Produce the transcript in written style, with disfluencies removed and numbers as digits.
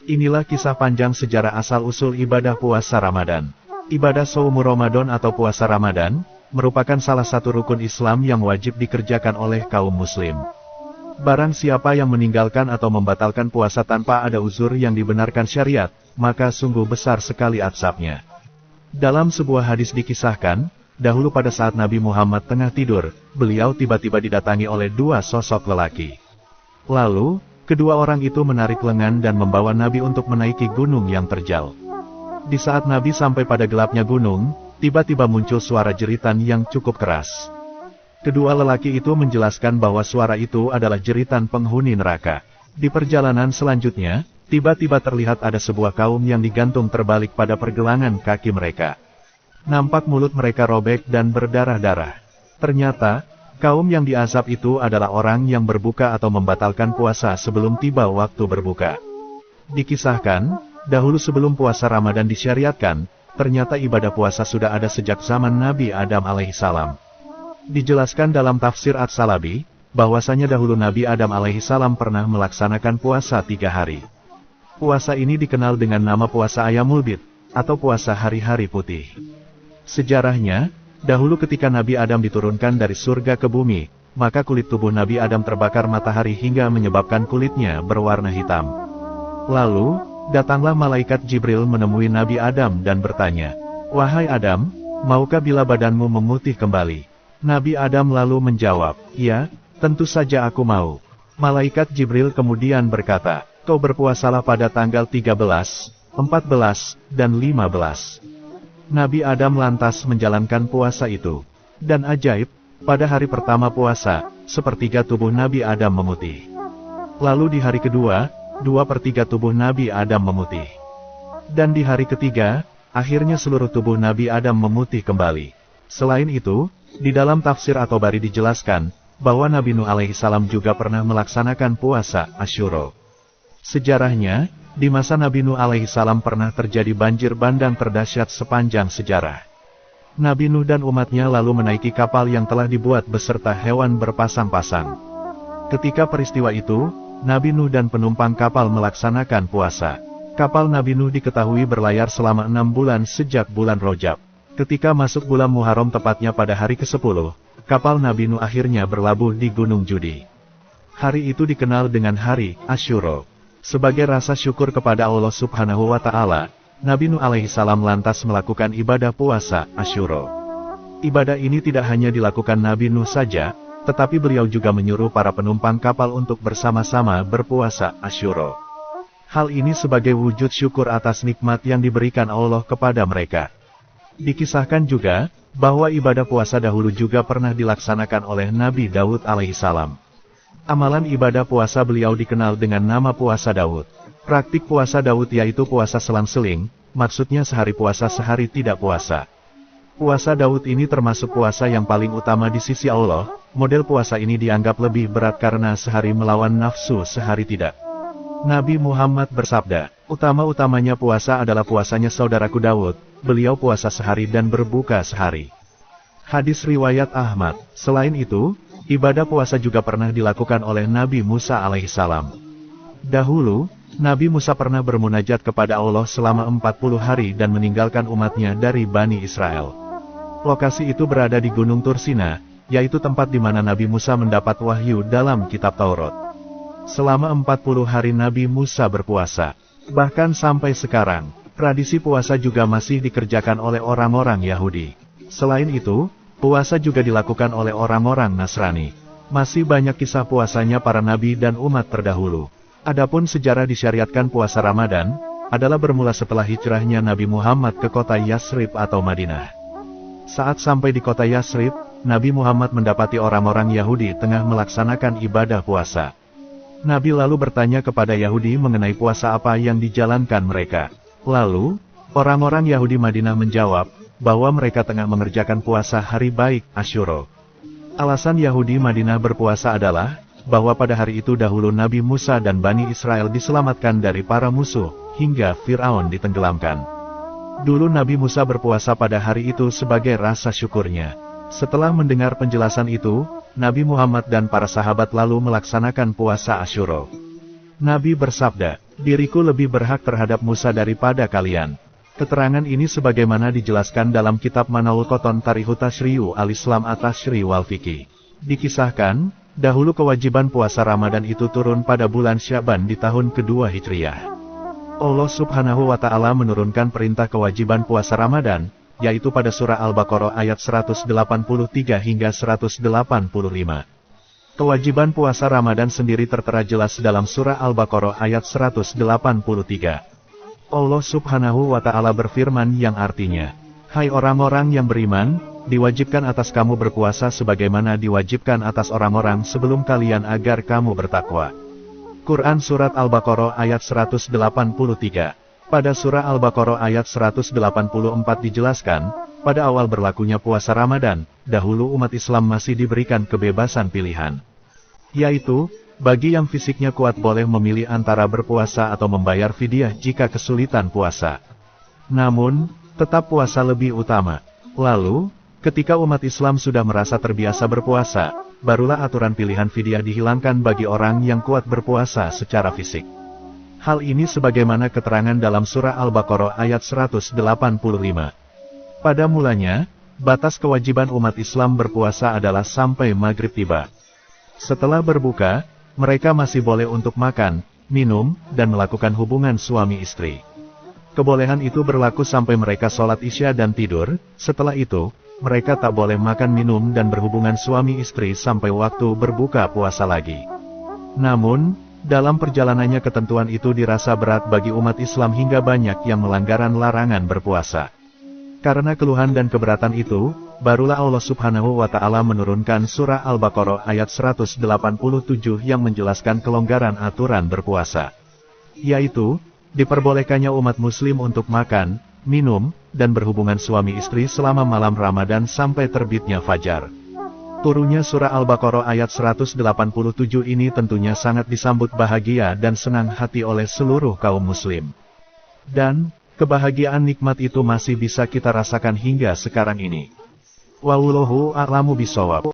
Inilah kisah panjang sejarah asal-usul ibadah puasa Ramadan. Ibadah Shaum Ramadan atau puasa Ramadan, merupakan salah satu rukun Islam yang wajib dikerjakan oleh kaum muslim. Barang siapa yang meninggalkan atau membatalkan puasa tanpa ada uzur yang dibenarkan syariat, maka sungguh besar sekali azabnya. Dalam sebuah hadis dikisahkan, dahulu pada saat Nabi Muhammad tengah tidur, beliau tiba-tiba didatangi oleh dua sosok lelaki. Lalu, kedua orang itu menarik lengan dan membawa Nabi untuk menaiki gunung yang terjal. Di saat Nabi sampai pada gelapnya gunung, tiba-tiba muncul suara jeritan yang cukup keras. Kedua lelaki itu menjelaskan bahwa suara itu adalah jeritan penghuni neraka. Di perjalanan selanjutnya, tiba-tiba terlihat ada sebuah kaum yang digantung terbalik pada pergelangan kaki mereka. Nampak mulut mereka robek dan berdarah-darah. Ternyata, kaum yang diazab itu adalah orang yang berbuka atau membatalkan puasa sebelum tiba waktu berbuka. Dikisahkan, dahulu sebelum puasa Ramadan disyariatkan, ternyata ibadah puasa sudah ada sejak zaman Nabi Adam alaihissalam. Dijelaskan dalam tafsir At-Salabi, bahwasanya dahulu Nabi Adam alaihissalam pernah melaksanakan puasa 3 hari. Puasa ini dikenal dengan nama puasa Ayyamul Bid, atau puasa hari-hari putih. Sejarahnya, dahulu ketika Nabi Adam diturunkan dari surga ke bumi, maka kulit tubuh Nabi Adam terbakar matahari hingga menyebabkan kulitnya berwarna hitam. Lalu, datanglah malaikat Jibril menemui Nabi Adam dan bertanya, "Wahai Adam, maukah bila badanmu memutih kembali?" Nabi Adam lalu menjawab, "Ya, tentu saja aku mau." Malaikat Jibril kemudian berkata, "Kau berpuasalah pada tanggal 13, 14, dan 15. Nabi Adam lantas menjalankan puasa itu. Dan ajaib, pada hari pertama puasa, sepertiga tubuh Nabi Adam memutih. Lalu di hari kedua, 2/3 tubuh Nabi Adam memutih. Dan di hari ketiga, akhirnya seluruh tubuh Nabi Adam memutih kembali. Selain itu, di dalam tafsir At-Tabari dijelaskan, bahwa Nabi Nuh alaihissalam juga pernah melaksanakan puasa Asyura. Sejarahnya, di masa Nabi Nuh alaihissalam pernah terjadi banjir bandang terdahsyat sepanjang sejarah. Nabi Nuh dan umatnya lalu menaiki kapal yang telah dibuat beserta hewan berpasang-pasang. Ketika peristiwa itu, Nabi Nuh dan penumpang kapal melaksanakan puasa. Kapal Nabi Nuh diketahui berlayar selama 6 bulan sejak bulan Rajab. Ketika masuk bulan Muharram tepatnya pada hari ke-10, kapal Nabi Nuh akhirnya berlabuh di Gunung Judi. Hari itu dikenal dengan Hari Asyura. Sebagai rasa syukur kepada Allah Subhanahu wa Ta'ala, Nabi Nuh alaihissalam lantas melakukan ibadah puasa Asyura. Ibadah ini tidak hanya dilakukan Nabi Nuh saja, tetapi beliau juga menyuruh para penumpang kapal untuk bersama-sama berpuasa Asyura. Hal ini sebagai wujud syukur atas nikmat yang diberikan Allah kepada mereka. Dikisahkan juga, bahwa ibadah puasa dahulu juga pernah dilaksanakan oleh Nabi Daud alaihissalam. Amalan ibadah puasa beliau dikenal dengan nama puasa Daud. Praktik puasa Daud yaitu puasa selang-seling, maksudnya sehari puasa sehari tidak puasa. Puasa Daud ini termasuk puasa yang paling utama di sisi Allah. Model puasa ini dianggap lebih berat karena sehari melawan nafsu sehari tidak. Nabi Muhammad bersabda, "Utama-utamanya puasa adalah puasanya saudaraku Daud, beliau puasa sehari dan berbuka sehari." Hadis riwayat Ahmad. Selain itu, ibadah puasa juga pernah dilakukan oleh Nabi Musa alaihissalam. Dahulu, Nabi Musa pernah bermunajat kepada Allah selama 40 hari dan meninggalkan umatnya dari Bani Israel. Lokasi itu berada di Gunung Tursina, yaitu tempat di mana Nabi Musa mendapat wahyu dalam kitab Taurat. Selama 40 hari Nabi Musa berpuasa. Bahkan sampai sekarang, tradisi puasa juga masih dikerjakan oleh orang-orang Yahudi. Selain itu, puasa juga dilakukan oleh orang-orang Nasrani. Masih banyak kisah puasanya para nabi dan umat terdahulu. Adapun sejarah disyariatkan puasa Ramadan, adalah bermula setelah hijrahnya Nabi Muhammad ke kota Yasrib atau Madinah. Saat sampai di kota Yasrib, Nabi Muhammad mendapati orang-orang Yahudi tengah melaksanakan ibadah puasa. Nabi lalu bertanya kepada Yahudi mengenai puasa apa yang dijalankan mereka. Lalu, orang-orang Yahudi Madinah menjawab, bahwa mereka tengah mengerjakan puasa hari baik Asyura. Alasan Yahudi Madinah berpuasa adalah, bahwa pada hari itu dahulu Nabi Musa dan Bani Israel diselamatkan dari para musuh, hingga Fir'aun ditenggelamkan. Dulu Nabi Musa berpuasa pada hari itu sebagai rasa syukurnya. Setelah mendengar penjelasan itu, Nabi Muhammad dan para sahabat lalu melaksanakan puasa Asyura. Nabi bersabda, Diriku lebih berhak terhadap Musa daripada kalian. Keterangan ini sebagaimana dijelaskan dalam kitab Manaul Koton Tarihu Tashri'u al-Islam at-Tashri' wal Fiqh. Dikisahkan, dahulu kewajiban puasa Ramadan itu turun pada bulan Sya'ban di tahun kedua Hijriyah. Allah Subhanahu wa Ta'ala menurunkan perintah kewajiban puasa Ramadan, yaitu pada surah Al-Baqarah ayat 183 hingga 185. Kewajiban puasa Ramadan sendiri tertera jelas dalam surah Al-Baqarah ayat 183. Allah Subhanahu wa Ta'ala berfirman yang artinya, "Hai orang-orang yang beriman, diwajibkan atas kamu berpuasa sebagaimana diwajibkan atas orang-orang sebelum kalian agar kamu bertakwa." Quran Surat Al-Baqarah ayat 183. Pada surah Al-Baqarah ayat 184 dijelaskan, pada awal berlakunya puasa Ramadan, dahulu umat Islam masih diberikan kebebasan pilihan. Yaitu, bagi yang fisiknya kuat boleh memilih antara berpuasa atau membayar fidyah jika kesulitan puasa. Namun, tetap puasa lebih utama. Lalu, ketika umat Islam sudah merasa terbiasa berpuasa, barulah aturan pilihan fidyah dihilangkan bagi orang yang kuat berpuasa secara fisik. Hal ini sebagaimana keterangan dalam surah Al-Baqarah ayat 185. Pada mulanya, batas kewajiban umat Islam berpuasa adalah sampai maghrib tiba. Setelah berbuka, mereka masih boleh untuk makan, minum, dan melakukan hubungan suami istri. Kebolehan itu berlaku sampai mereka sholat isya dan tidur. Setelah itu, mereka tak boleh makan minum dan berhubungan suami istri sampai waktu berbuka puasa lagi. Namun, dalam perjalanannya ketentuan itu dirasa berat bagi umat Islam hingga banyak yang melanggaran larangan berpuasa. Karena keluhan dan keberatan itu, barulah Allah Subhanahu wa Ta'ala menurunkan surah Al-Baqarah ayat 187 yang menjelaskan kelonggaran aturan berpuasa. Yaitu, diperbolehkannya umat muslim untuk makan, minum, dan berhubungan suami istri selama malam Ramadan sampai terbitnya fajar. Turunnya surah Al-Baqarah ayat 187 ini tentunya sangat disambut bahagia dan senang hati oleh seluruh kaum muslim. Dan, kebahagiaan nikmat itu masih bisa kita rasakan hingga sekarang ini. Wallahu a'lamu bishawab.